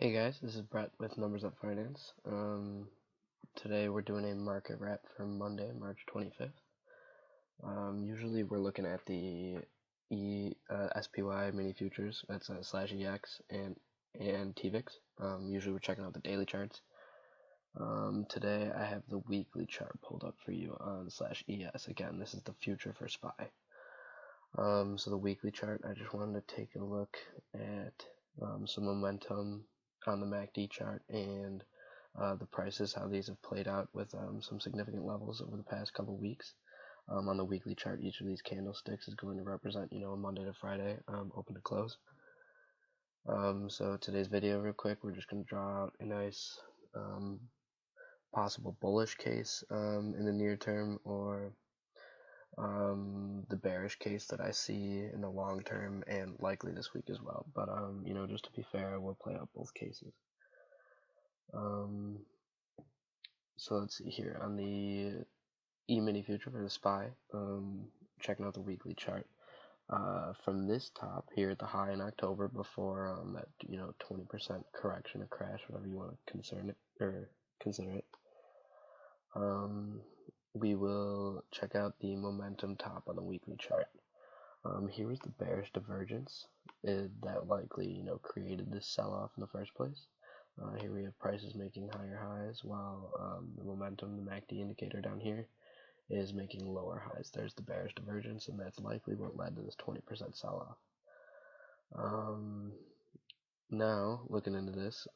Hey guys, this is Brett with Numbers Up Finance. Today we're doing a market wrap for Monday, March 25th. Usually we're looking at the SPY mini futures, that's /EX and TVIX. Usually we're checking out the daily charts. Today I have the weekly chart pulled up for you on /ES. Again, this is the future for SPY. So the weekly chart, I just wanted to take a look at some momentum on the MACD chart and the prices, how these have played out with some significant levels over the past couple weeks. On the weekly chart, each of these candlesticks is going to represent, a Monday to Friday, open to close. So today's video, real quick, we're just going to draw out a nice possible bullish case in the near term, or the bearish case that I see in the long term and likely this week as well. But just to be fair, I will play out both cases. So let's see here on the E-mini future for the SPY, checking out the weekly chart. From this top here at the high in October, before that 20% correction or crash, whatever you want to consider it, we will check out the momentum top on the weekly chart. Here is the bearish divergence that likely created this sell-off in the first place. Here we have prices making higher highs, while the momentum, the MACD indicator down here, is making lower highs. There's the bearish divergence, and that's likely what led to this 20% sell-off. Now, looking into this,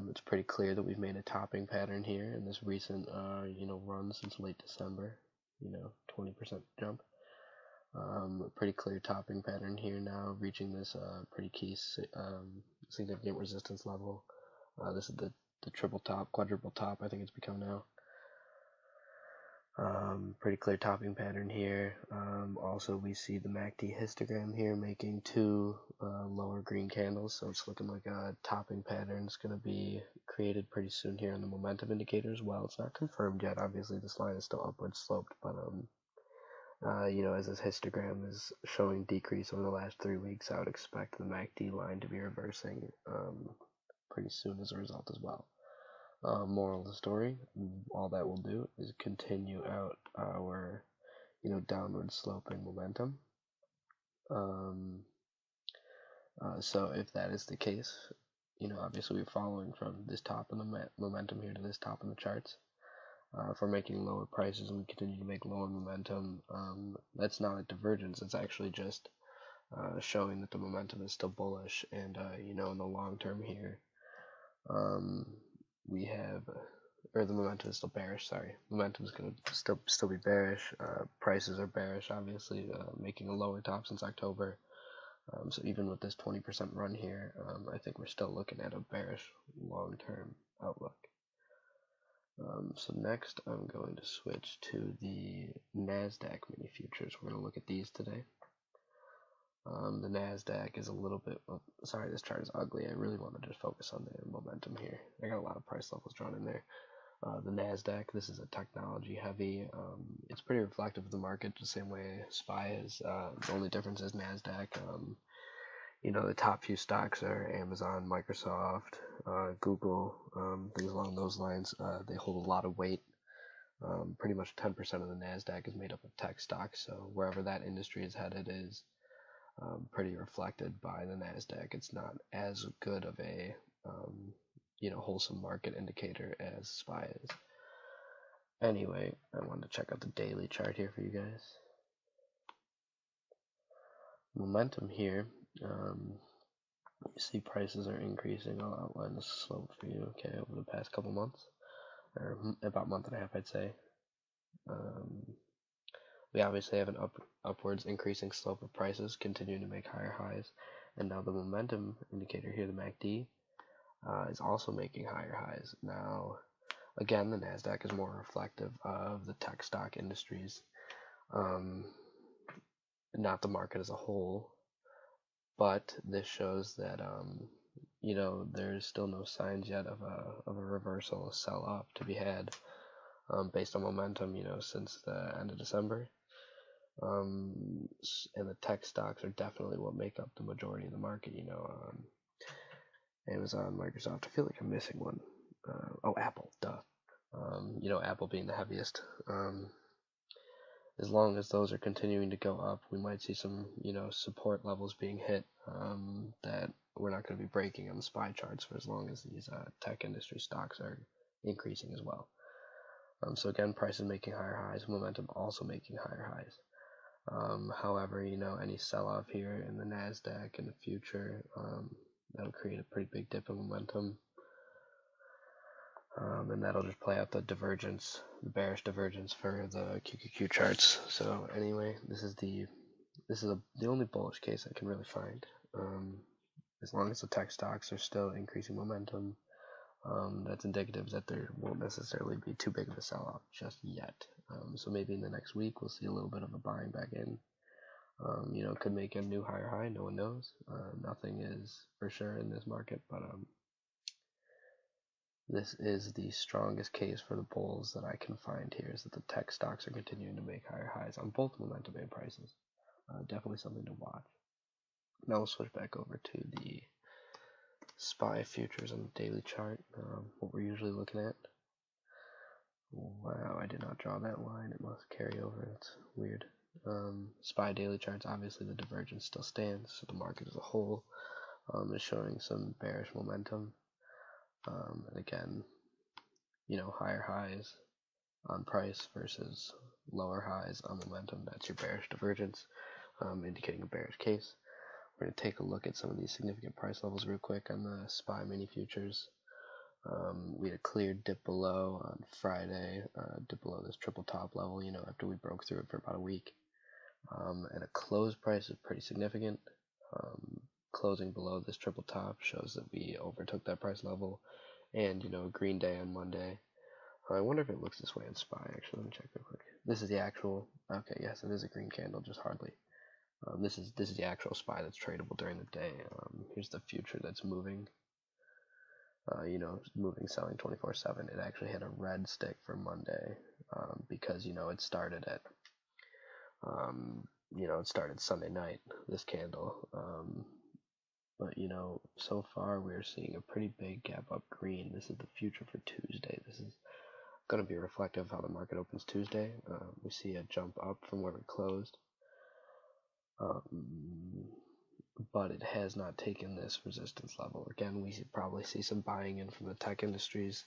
it's pretty clear that we've made a topping pattern here in this recent, run since late December, 20% jump. Pretty clear topping pattern here now, reaching this pretty key significant resistance level. This is the triple top, quadruple top, I think it's become now. Pretty clear topping pattern here. Also, we see the MACD histogram here making two lower green candles, so it's looking like a topping pattern is going to be created pretty soon here on the momentum indicator as well. It's not confirmed yet. Obviously, this line is still upward sloped, but as this histogram is showing decrease over the last 3 weeks, I would expect the MACD line to be reversing pretty soon as a result as well. Moral of the story, all that will do is continue out our, downward sloping momentum. So if that is the case, obviously we're following from this top in the momentum here to this top in the charts. If we're making lower prices and we continue to make lower momentum, that's not a divergence. It's actually just showing that the momentum is still bullish, and in the long term here, we have, or the momentum is still bearish. Sorry, momentum is going to still be bearish. Prices are bearish, obviously, making a lower top since October. So even with this 20% run here, I think we're still looking at a bearish long-term outlook. So next, I'm going to switch to the Nasdaq mini futures. We're going to look at these today. The Nasdaq is a little bit, sorry, this chart is ugly. I really want to just focus on the momentum here. I got a lot of price levels drawn in there. The Nasdaq, this is a technology heavy. It's pretty reflective of the market, the same way SPY is. The only difference is Nasdaq. The top few stocks are Amazon, Microsoft, Google, things along those lines. They hold a lot of weight. Pretty much 10% of the Nasdaq is made up of tech stocks, so wherever that industry is headed is pretty reflected by the Nasdaq. It's not as good of a wholesome market indicator as SPY is. Anyway, I wanted to check out the daily chart here for you guys. Momentum here, you see prices are increasing. I'll outline the slope for you, okay, over the past couple months, or about a month and a half, I'd say. We obviously have an upwards increasing slope of prices continuing to make higher highs, and now the momentum indicator here, the MACD, is also making higher highs. Now, again, the Nasdaq is more reflective of the tech stock industries, not the market as a whole, but this shows that there's still no signs yet of a reversal, a sell-off to be had based on momentum, since the end of December. And the tech stocks are definitely what make up the majority of the market. Amazon, Microsoft. I feel like I'm missing one. Oh, Apple, duh. You know, Apple being the heaviest. As long as those are continuing to go up, we might see some, you know, support levels being hit that we're not going to be breaking on the SPY charts for as long as these tech industry stocks are increasing as well. So again, prices making higher highs, momentum also making higher highs. However, you know, any sell-off here in the Nasdaq in the future, that'll create a pretty big dip in momentum. And that'll just play out the divergence, the bearish divergence for the QQQ charts. So anyway, this is the only bullish case I can really find. As long as the tech stocks are still increasing momentum, that's indicative that there won't necessarily be too big of a sell-off just yet. So maybe in the next week we'll see a little bit of a buying back in. You know, could make a new higher high. No one knows. Nothing is for sure in this market, but this is the strongest case for the bulls that I can find here, is that the tech stocks are continuing to make higher highs on both momentum and prices. Definitely something to watch. Now we'll switch back over to the SPY futures on the daily chart, what we're usually looking at. Wow, I did not draw that line. It must carry over. It's weird. SPY daily charts, obviously the divergence still stands, so the market as a whole is showing some bearish momentum. And again, you know, higher highs on price versus lower highs on momentum. That's your bearish divergence, indicating a bearish case. We're going to take a look at some of these significant price levels real quick on the SPY mini futures. We had a clear dip below on Friday, dip below this triple top level, you know, after we broke through it for about a week. And a close price is pretty significant. Closing below this triple top shows that we overtook that price level, and, you know, green day on Monday. I wonder if it looks this way in SPY, actually. Let me check real quick. This is the actual, okay, yes, it is a green candle, just hardly. This is the actual SPY that's tradable during the day. Here's the future that's moving. You know, moving, selling 24/7. It actually had a red stick for Monday, because, you know, it started at, you know, it started Sunday night, this candle. But, you know, so far we're seeing a pretty big gap up green. This is the future for Tuesday. This is going to be reflective of how the market opens Tuesday. We see a jump up from where we closed. But it has not taken this resistance level. Again, we should probably see some buying in from the tech industries.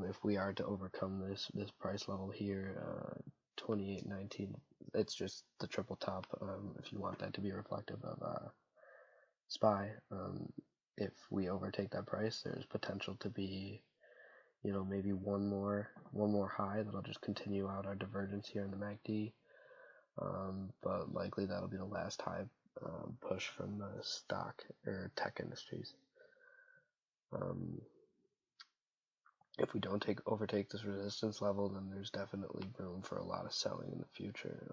If we are to overcome this price level here, 28.19, it's just the triple top. If you want that to be reflective of SPY, if we overtake that price, there's potential to be, you know, maybe one more high that'll just continue out our divergence here in the MACD. But likely that'll be the last high push from the stock or tech industries. If we don't overtake this resistance level, then there's definitely room for a lot of selling in the future.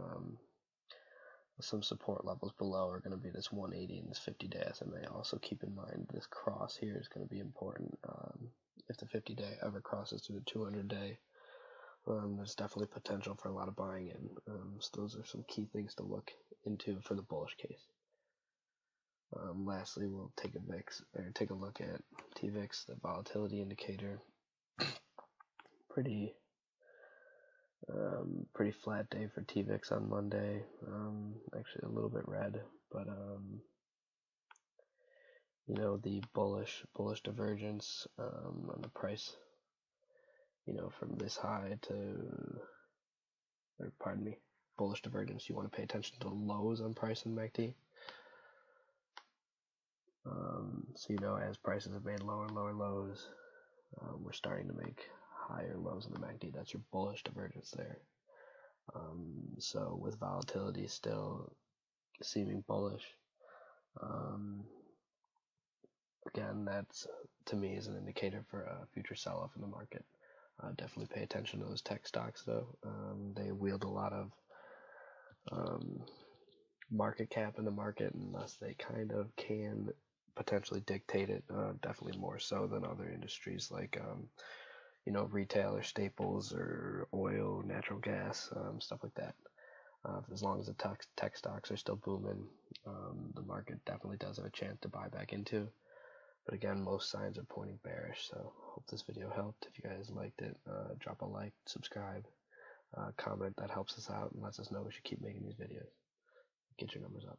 Some support levels below are going to be this 180 and this 50-day SMA. Also keep in mind this cross here is going to be important. If the 50-day ever crosses through the 200-day, there's definitely potential for a lot of buying in. So those are some key things to look into for the bullish case. Lastly, we'll take a look at TVIX, the volatility indicator. Pretty flat day for TVIX on Monday. Actually a little bit red, but you know, the bullish divergence on the price, you know, from this high to, or pardon me, bullish divergence. You want to pay attention to the lows on price in MACD. So, you know, as prices have made lower lows, we're starting to make higher lows in the MACD. That's your bullish divergence there. So with volatility still seeming bullish, again, that's, to me, is an indicator for a future sell-off in the market. Definitely pay attention to those tech stocks, though. They wield a lot of market cap in the market, and thus they kind of can potentially dictate it, definitely more so than other industries like you know, retail or staples or oil, natural gas, stuff like that. As long as the tech stocks are still booming, the market definitely does have a chance to buy back into. But again, most signs are pointing bearish. So hope this video helped. If you guys liked it, drop a like, subscribe, comment. That helps us out and lets us know we should keep making these videos. Get your numbers up.